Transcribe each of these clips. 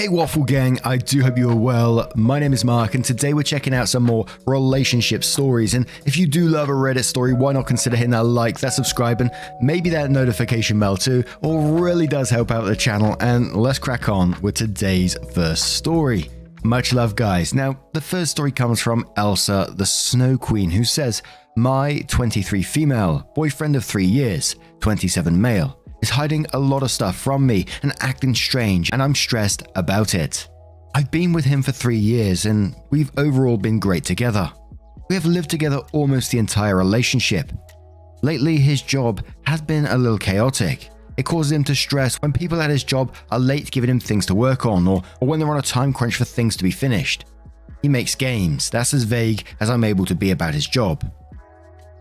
Hey Waffle Gang, I do hope you are well. My name is Mark and today we're checking out some more relationship stories, and if you do love a Reddit story, why not consider hitting that like, that subscribe, and maybe that notification bell too. All really does help out the channel, and let's crack on with today's first story. Much love guys. Now, the first story comes from Elsa, the Snow Queen, who says, my 23 female, boyfriend of 3 years, 27 male, is hiding a lot of stuff from me and acting strange, and I'm stressed about it. I've been with him for 3 years and we've overall been great together. We have lived together almost the entire relationship. Lately, his job has been a little chaotic. It causes him to stress when people at his job are late giving him things to work on, or when they're on a time crunch for things to be finished. He makes games. That's as vague as I'm able to be about his job.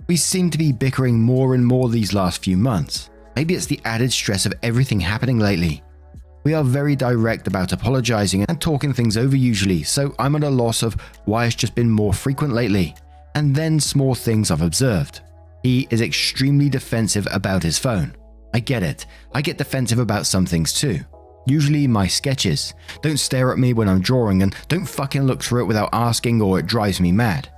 We seem to be bickering more and more these last few months. Maybe it's the added stress of everything happening lately. We are very direct about apologizing and talking things over usually, so I'm at a loss of why it's just been more frequent lately. And then small things I've observed. He is extremely defensive about his phone. I get it. I get defensive about some things too. Usually my sketches. Don't stare at me when I'm drawing, and don't fucking look through it without asking, or it drives me mad.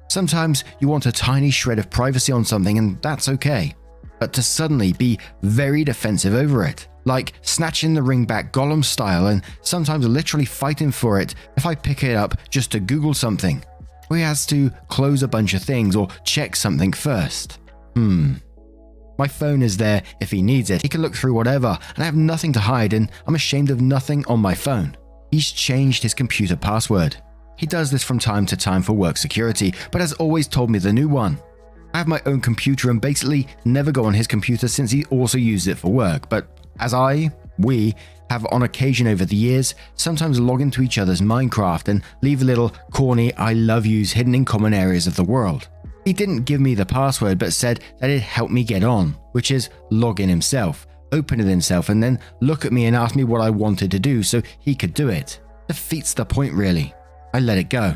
Sometimes you want a tiny shred of privacy on something, and that's okay. But to suddenly be very defensive over it, like snatching the ring back Gollum style, and sometimes literally fighting for it if I pick it up just to Google something, or he has to close a bunch of things or check something first. My phone is there if he needs it. He can look through whatever, and I have nothing to hide, and I'm ashamed of nothing on my phone. He's changed his computer password. He does this from time to time for work security, but has always told me the new one. I have my own computer and basically never go on his computer since he also used it for work, but as we have on occasion over the years, sometimes log into each other's Minecraft and leave little corny I love yous hidden in common areas of the world. He didn't give me the password but said that it helped me get on, which is log in himself, open it himself, and then look at me and ask me what I wanted to do so he could do it. Defeats the point really. I let it go.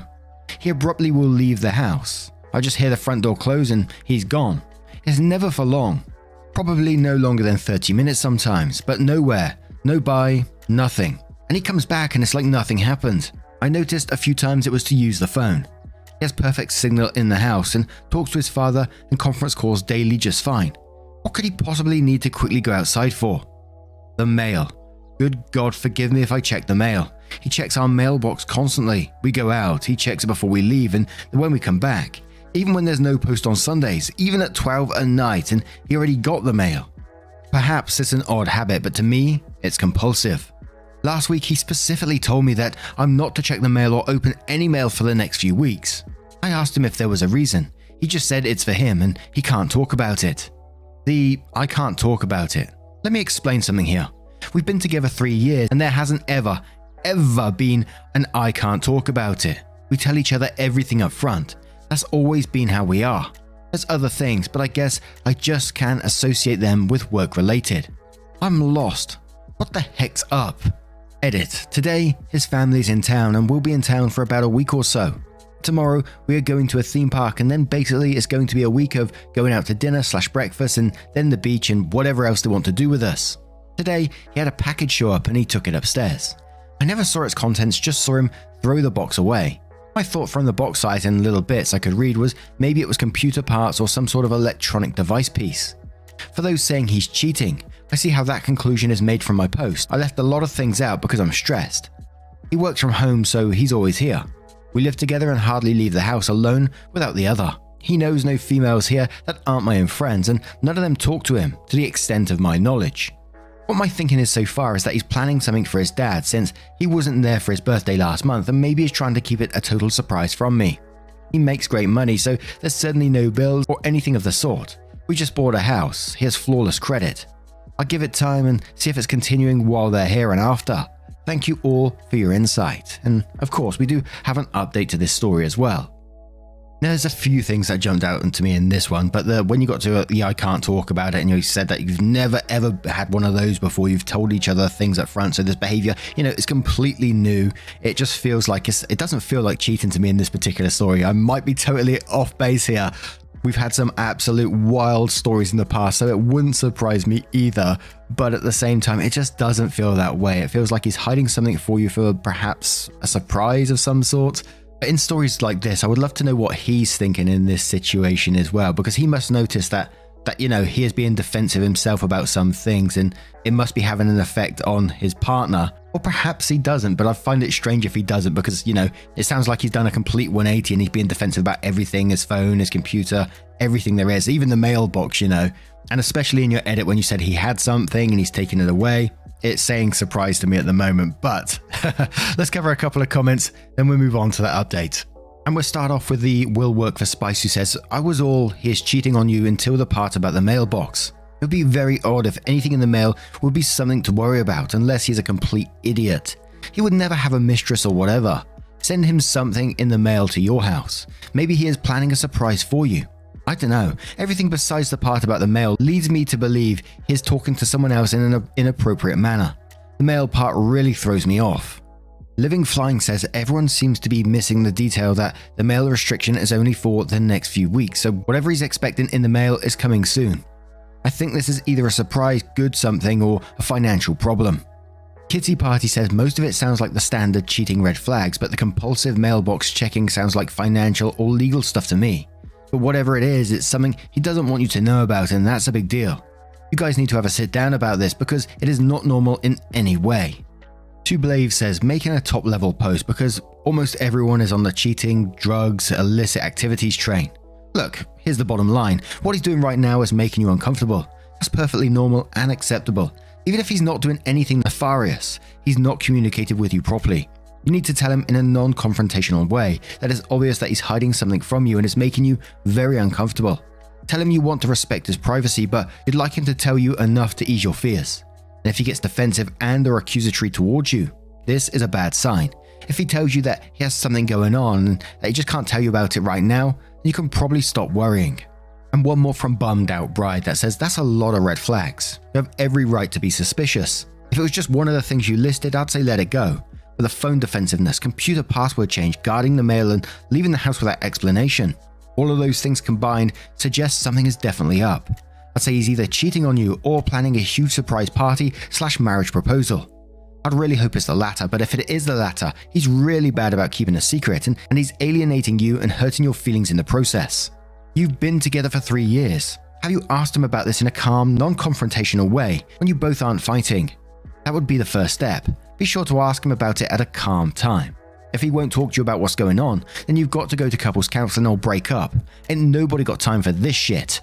He abruptly will leave the house. I just hear the front door close and he's gone. It's never for long. Probably no longer than 30 minutes sometimes, but nowhere, no bye, nothing. And he comes back and it's like nothing happened. I noticed a few times it was to use the phone. He has perfect signal in the house and talks to his father and conference calls daily just fine. What could he possibly need to quickly go outside for? The mail. Good God, forgive me if I check the mail. He checks our mailbox constantly. We go out, he checks it before we leave, and when we come back. Even when there's no post on Sundays, even at 12 at night, and he already got the mail. Perhaps it's an odd habit, but to me, it's compulsive. Last week, he specifically told me that I'm not to check the mail or open any mail for the next few weeks. I asked him if there was a reason. He just said it's for him and he can't talk about it. I can't talk about it. Let me explain something here. We've been together 3 years and there hasn't ever been an I can't talk about it. We tell each other everything up front. That's always been how we are. There's other things, but I guess I just can't associate them with work related. I'm lost. What the heck's up? Edit. Today, his family's in town and we'll be in town for about a week or so. Tomorrow, we are going to a theme park, and then basically it's going to be a week of going out to dinner/breakfast and then the beach and whatever else they want to do with us. Today, he had a package show up and he took it upstairs. I never saw its contents, just saw him throw the box away. My thought from the box size and little bits I could read was maybe it was computer parts or some sort of electronic device piece. For those saying he's cheating, I see how that conclusion is made from my post. I left a lot of things out because I'm stressed. He works from home, so he's always here. We live together and hardly leave the house alone without the other. He knows no females here that aren't my own friends, and none of them talk to him to the extent of my knowledge. What my thinking is so far is that he's planning something for his dad since he wasn't there for his birthday last month, and maybe he's trying to keep it a total surprise from me. He makes great money, so there's certainly no bills or anything of the sort. We just bought a house. He has flawless credit. I'll give it time and see if it's continuing while they're here and after. Thank you all for your insight. And of course, we do have an update to this story as well. There's a few things that jumped out into me in this one, but when you got to I can't talk about it, and you said that you've never ever had one of those before, you've told each other things up front, so this behavior, it's completely new. It just feels like it doesn't feel like cheating to me in this particular story. I might be totally off base here, We've had some absolute wild stories in the past, so it wouldn't surprise me either. But at the same time, it just doesn't feel that way. It feels like he's hiding something for you for perhaps a surprise of some sort. But in stories like this, I would love to know what he's thinking in this situation as well, because he must notice that he is being defensive himself about some things, and it must be having an effect on his partner. Or perhaps he doesn't, but I find it strange if he doesn't, because, it sounds like he's done a complete 180 and he's being defensive about everything, his phone, his computer, everything there is, even the mailbox, And especially in your edit when you said he had something and he's taken it away, it's saying surprise to me at the moment. But let's cover a couple of comments, then we'll move on to that update. And we'll start off with the Will Work for Spice, who says, I was all he's cheating on you until the part about the mailbox. It would be very odd if anything in the mail would be something to worry about, unless he's a complete idiot. He would never have a mistress or whatever. Send him something in the mail to your house. Maybe he is planning a surprise for you. I don't know. Everything besides the part about the mail leads me to believe he's talking to someone else in an inappropriate manner. The mail part really throws me off. Living Flying says everyone seems to be missing the detail that the mail restriction is only for the next few weeks, so whatever he's expecting in the mail is coming soon. I think this is either a surprise good something or a financial problem. Kitty Party says most of it sounds like the standard cheating red flags, but the compulsive mailbox checking sounds like financial or legal stuff to me. But whatever it is, it's something he doesn't want you to know about, and that's a big deal. You guys need to have a sit down about this because it is not normal in any way. Tublave says making a top level post because almost everyone is on the cheating, drugs, illicit activities train. Look, here's the bottom line. What he's doing right now is making you uncomfortable. That's perfectly normal and acceptable. Even if he's not doing anything nefarious, he's not communicated with you properly. You need to tell him in a non-confrontational way that it's obvious that he's hiding something from you and is making you very uncomfortable. Tell him you want to respect his privacy, but you'd like him to tell you enough to ease your fears. And if he gets defensive and or accusatory towards you, this is a bad sign. If he tells you that he has something going on and that he just can't tell you about it right now, you can probably stop worrying. And one more from Bummed Out Bride that says that's a lot of red flags. You have every right to be suspicious. If it was just one of the things you listed, I'd say let it go. But the phone defensiveness, computer password change, guarding the mail and leaving the house without explanation, all of those things combined suggest something is definitely up. I'd say he's either cheating on you or planning a huge surprise party/marriage proposal. I'd really hope it's the latter, but if it is the latter, he's really bad about keeping a secret and he's alienating you and hurting your feelings in the process. You've been together for 3 years. Have you asked him about this in a calm, non-confrontational way when you both aren't fighting? That would be the first step. Be sure to ask him about it at a calm time. If he won't talk to you about what's going on, then you've got to go to couples counseling or break up. Ain't nobody got time for this shit.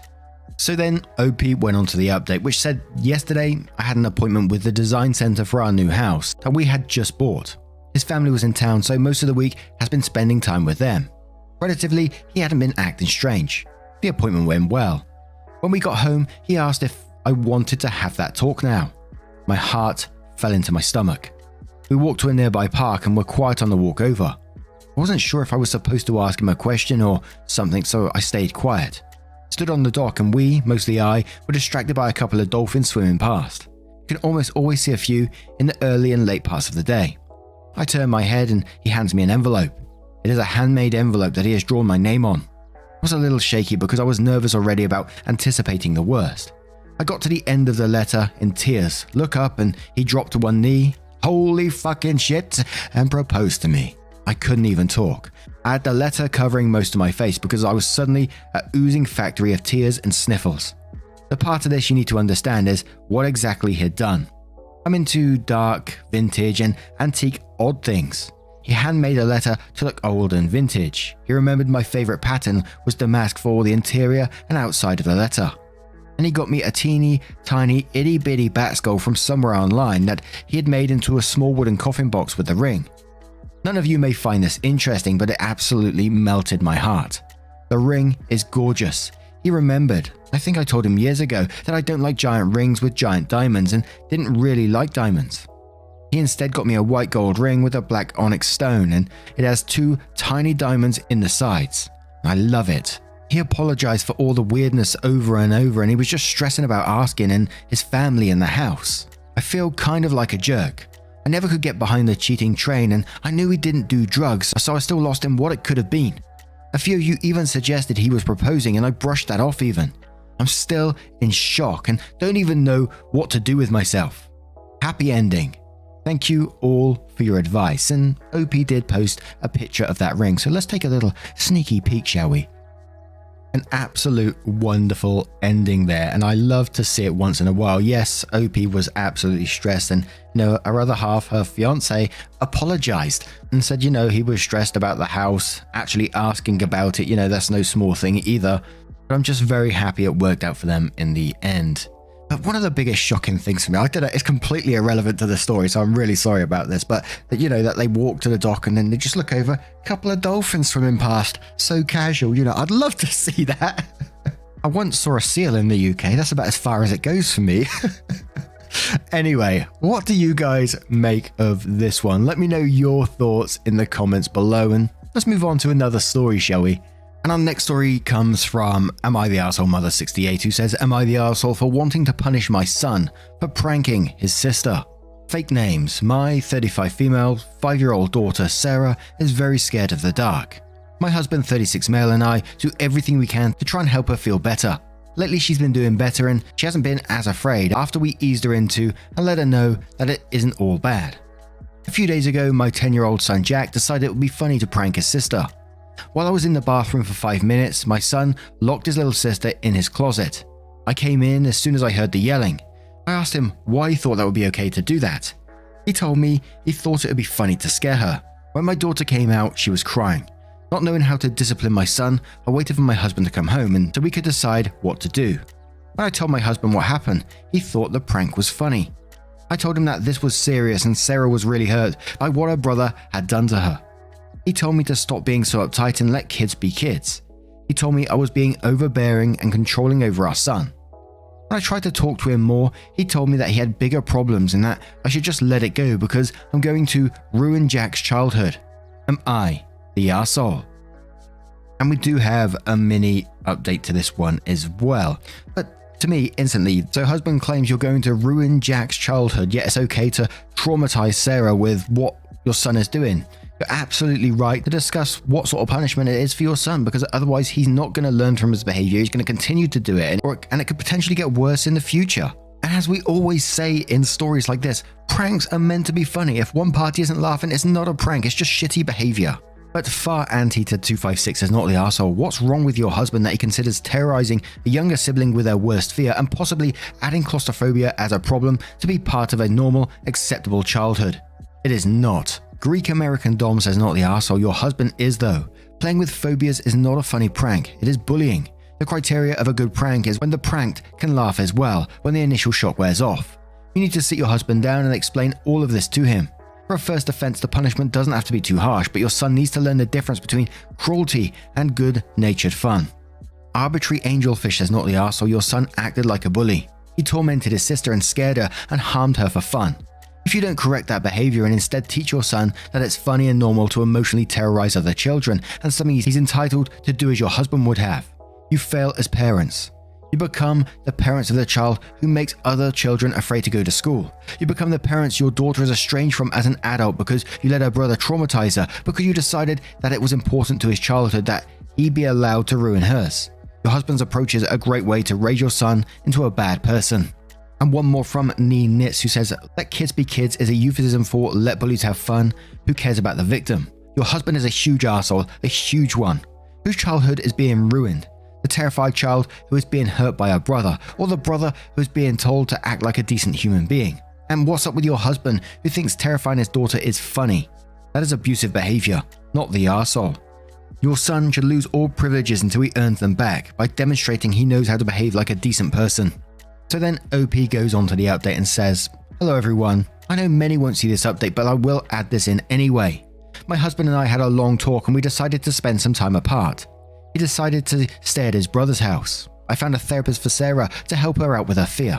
So then OP went on to the update, which said, yesterday I had an appointment with the design center for our new house that we had just bought. His family was in town, so most of the week has been spending time with them. Relatively, he hadn't been acting strange. The appointment went well. When we got home, he asked if I wanted to have that talk now. My heart fell into my stomach. We walked to a nearby park and were quiet on the walk over. I wasn't sure if I was supposed to ask him a question or something, so I stayed quiet. Stood on the dock and we, mostly I, were distracted by a couple of dolphins swimming past. You can almost always see a few in the early and late parts of the day. I turn my head and he hands me an envelope. It is a handmade envelope that he has drawn my name on. I was a little shaky because I was nervous already about anticipating the worst. I got to the end of the letter in tears, look up and he dropped to one knee, holy fucking shit, and proposed to me. I couldn't even talk. I had the letter covering most of my face because I was suddenly an oozing factory of tears and sniffles. The part of this you need to understand is what exactly he had done. I'm into dark, vintage, and antique odd things. He handmade a letter to look old and vintage. He remembered my favorite pattern was damask for the interior and outside of the letter. And he got me a teeny, tiny, itty-bitty bat skull from somewhere online that he had made into a small wooden coffin box with a ring. None of you may find this interesting, but it absolutely melted my heart. The ring is gorgeous. He remembered. I think I told him years ago that I don't like giant rings with giant diamonds and didn't really like diamonds. He instead got me a white gold ring with a black onyx stone and it has 2 tiny diamonds in the sides. I love it. He apologized for all the weirdness over and over and he was just stressing about asking and his family in the house. I feel kind of like a jerk. I never could get behind the cheating train and I knew he didn't do drugs, so I still lost him what it could have been. A few of you even suggested he was proposing and I brushed that off even. I'm still in shock and don't even know what to do with myself. Happy ending. Thank you all for your advice, and OP did post a picture of that ring, so let's take a little sneaky peek, shall we? An absolute wonderful ending there, and I love to see it once in a while. Yes, OP was absolutely stressed, and our other half, her fiance, apologized and said, he was stressed about the house, actually asking about it. That's no small thing either. But I'm just very happy it worked out for them in the end. But one of the biggest shocking things for me, I don't know, it's completely irrelevant to the story, so I'm really sorry about this, but that they walk to the dock and then they just look over, a couple of dolphins swimming past, so casual. I'd love to see that. I once saw a seal in the UK. That's about as far as it goes for me. Anyway, what do you guys make of this one? Let me know your thoughts in the comments below, and let's move on to another story, shall we? And our next story comes from Am I the Arsehole Mother 68, who says, Am I the arsehole for wanting to punish my son for pranking his sister? Fake names. My 35 female, 5-year-old daughter Sarah is very scared of the dark. My husband 36 male and I do everything we can to try and help her feel better. Lately she's been doing better and she hasn't been as afraid after we eased her into and let her know that it isn't all bad. A few days ago, my 10-year-old son Jack decided it would be funny to prank his sister. While I was in the bathroom for 5 minutes, my son locked his little sister in his closet. I came in as soon as I heard the yelling. I asked him why he thought that would be okay to do that. He told me he thought it would be funny to scare her. When my daughter came out, she was crying. Not knowing how to discipline my son, I waited for my husband to come home and so we could decide what to do. When I told my husband what happened, he thought the prank was funny. I told him that this was serious and Sarah was really hurt by what her brother had done to her. He told me to stop being so uptight and let kids be kids. He told me I was being overbearing and controlling over our son. When I tried to talk to him more, he told me that he had bigger problems and that I should just let it go because I'm going to ruin Jack's childhood. Am I the arsehole? And we do have a mini update to this one as well. But to me, instantly, so husband claims you're going to ruin Jack's childhood, yet it's okay to traumatize Sarah with what your son is doing. You're absolutely right to discuss what sort of punishment it is for your son, because otherwise he's not going to learn from his behavior. He's going to continue to do it, and it could potentially get worse in the future. And as we always say in stories like this, pranks are meant to be funny. If one party isn't laughing, it's not a prank, it's just shitty behavior. But far anti to 256 is not the arsehole. What's wrong with your husband that he considers terrorizing a younger sibling with their worst fear and possibly adding claustrophobia as a problem to be part of a normal, acceptable childhood? It is not. Greek American Dom says not the arsehole. Your husband is though. Playing with phobias is not a funny prank. It is bullying. The criteria of a good prank is when the pranked can laugh as well when the initial shock wears off. You need to sit your husband down and explain all of this to him. For a first offense, the punishment doesn't have to be too harsh, but your son needs to learn the difference between cruelty and good-natured fun. Arbitrary Angelfish says not the arsehole. Your son acted like a bully. He tormented his sister and scared her and harmed her for fun. If you don't correct that behavior and instead teach your son that it's funny and normal to emotionally terrorize other children and something he's entitled to do as your husband would have, you fail as parents. You become the parents of the child who makes other children afraid to go to school. You become the parents your daughter is estranged from as an adult because you let her brother traumatize her because you decided that it was important to his childhood that he be allowed to ruin hers. Your husband's approach is a great way to raise your son into a bad person. And one more from Nee Knits, who says, let kids be kids is a euphemism for let bullies have fun. Who cares about the victim? Your husband is a huge arsehole, a huge one. Whose childhood is being ruined? The terrified child who is being hurt by a brother, or the brother who is being told to act like a decent human being? And what's up with your husband who thinks terrifying his daughter is funny? That is abusive behavior, not the arsehole. Your son should lose all privileges until he earns them back by demonstrating he knows how to behave like a decent person. So then OP goes on to the update and says, hello everyone, I know many won't see this update, but I will add this in anyway. My husband and I had a long talk and we decided to spend some time apart. He decided to stay at his brother's house. I found a therapist for Sarah to help her out with her fear.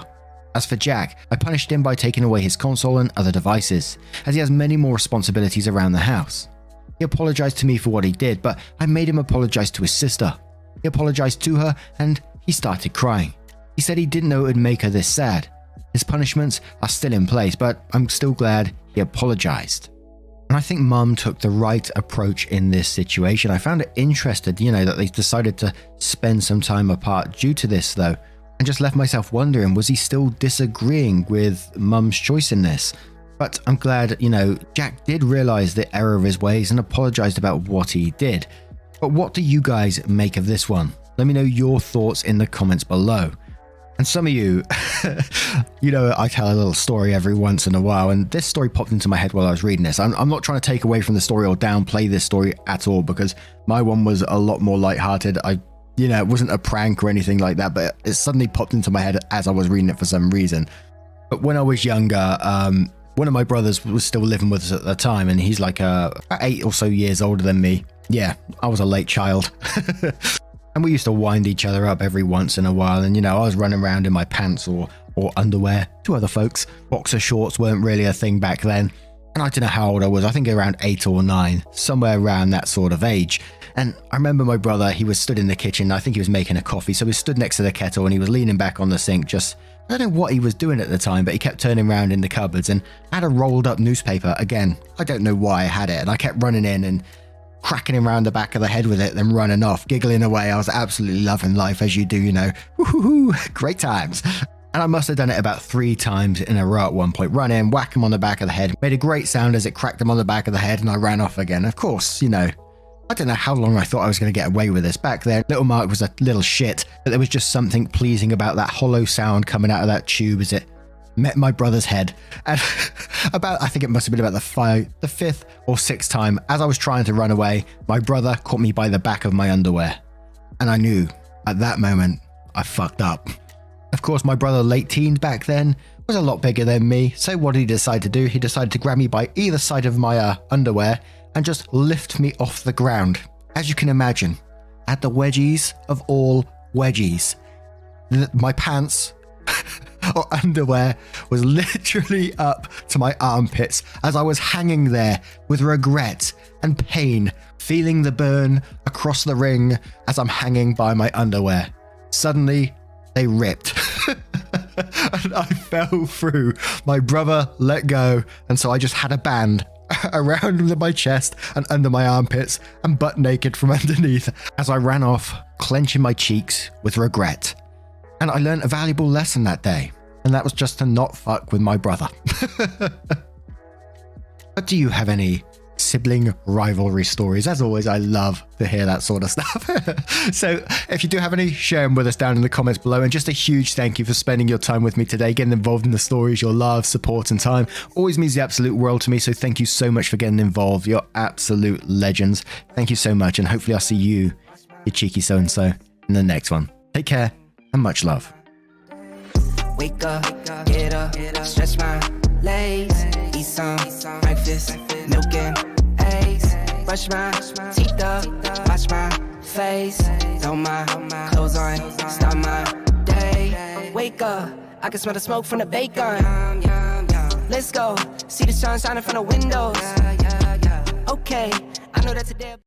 As for Jack, I punished him by taking away his console and other devices, as he has many more responsibilities around the house. He apologized to me for what he did, but I made him apologize to his sister. He apologized to her and he started crying. He said he didn't know it would make her this sad. His punishments are still in place, but I'm still glad he apologized. And I think Mum took the right approach in this situation. I found it interesting, that they decided to spend some time apart due to this, though, and just left myself wondering, was he still disagreeing with Mum's choice in this? But I'm glad, Jack did realize the error of his ways and apologized about what he did. But what do you guys make of this one? Let me know your thoughts in the comments below. And some of you, I tell a little story every once in a while, and this story popped into my head while I was reading this. I'm not trying to take away from the story or downplay this story at all, because my one was a lot more lighthearted. It wasn't a prank or anything like that, but it suddenly popped into my head as I was reading it for some reason. But when I was younger, one of my brothers was still living with us at the time, and he's like about 8 or so years older than me. Yeah, I was a late child. And we used to wind each other up every once in a while, and I was running around in my pants or underwear to other folks. Boxer shorts weren't really a thing back then. And I don't know how old I was, I think around 8 or 9, somewhere around that sort of age. And I remember my brother, he was stood in the kitchen, I think he was making a coffee, so he stood next to the kettle and he was leaning back on the sink, just, I don't know what he was doing at the time, but he kept turning around in the cupboards and had a rolled up newspaper. Again, I don't know why I had it, and I kept running in and cracking him around the back of the head with it, then running off, giggling away. I was absolutely loving life, as you do, Woo-hoo-hoo, great times. And I must have done it about 3 times in a row at one point. Run in, whack him on the back of the head, made a great sound as it cracked him on the back of the head, and I ran off again. Of course, I don't know how long I thought I was going to get away with this. Back then, little Mark was a little shit, but there was just something pleasing about that hollow sound coming out of that tube as it met my brother's head. And I think it must have been about the 5th or 6th time, as I was trying to run away, my brother caught me by the back of my underwear. And I knew at that moment I fucked up. Of course, my brother, late teens back then, was a lot bigger than me. So what did he decide to do? He decided to grab me by either side of my underwear and just lift me off the ground. As you can imagine, at the wedgies of all wedgies, my pants or underwear was literally up to my armpits as I was hanging there with regret and pain, feeling the burn across the ring as I'm hanging by my underwear. Suddenly, they ripped and I fell through. My brother let go, and so I just had a band around my chest and under my armpits and butt naked from underneath as I ran off, clenching my cheeks with regret. And I learned a valuable lesson that day, and that was just to not fuck with my brother. But do you have any sibling rivalry stories? As always, I love to hear that sort of stuff. So if you do have any, share them with us down in the comments below. And just a huge thank you for spending your time with me today, getting involved in the stories. Your love, support and time always means the absolute world to me. So thank you so much for getting involved. You're absolute legends. Thank you so much, and hopefully I'll see you cheeky so-and-so, in the next one. Take care and much love. Wake up, get up, stretch my legs, eat some breakfast, milk and eggs, brush my teeth up, wash my face, throw my clothes on, start my day. Wake up, I can smell the smoke from the bacon. Let's go, see the sun shining from the windows. Okay, I know that today.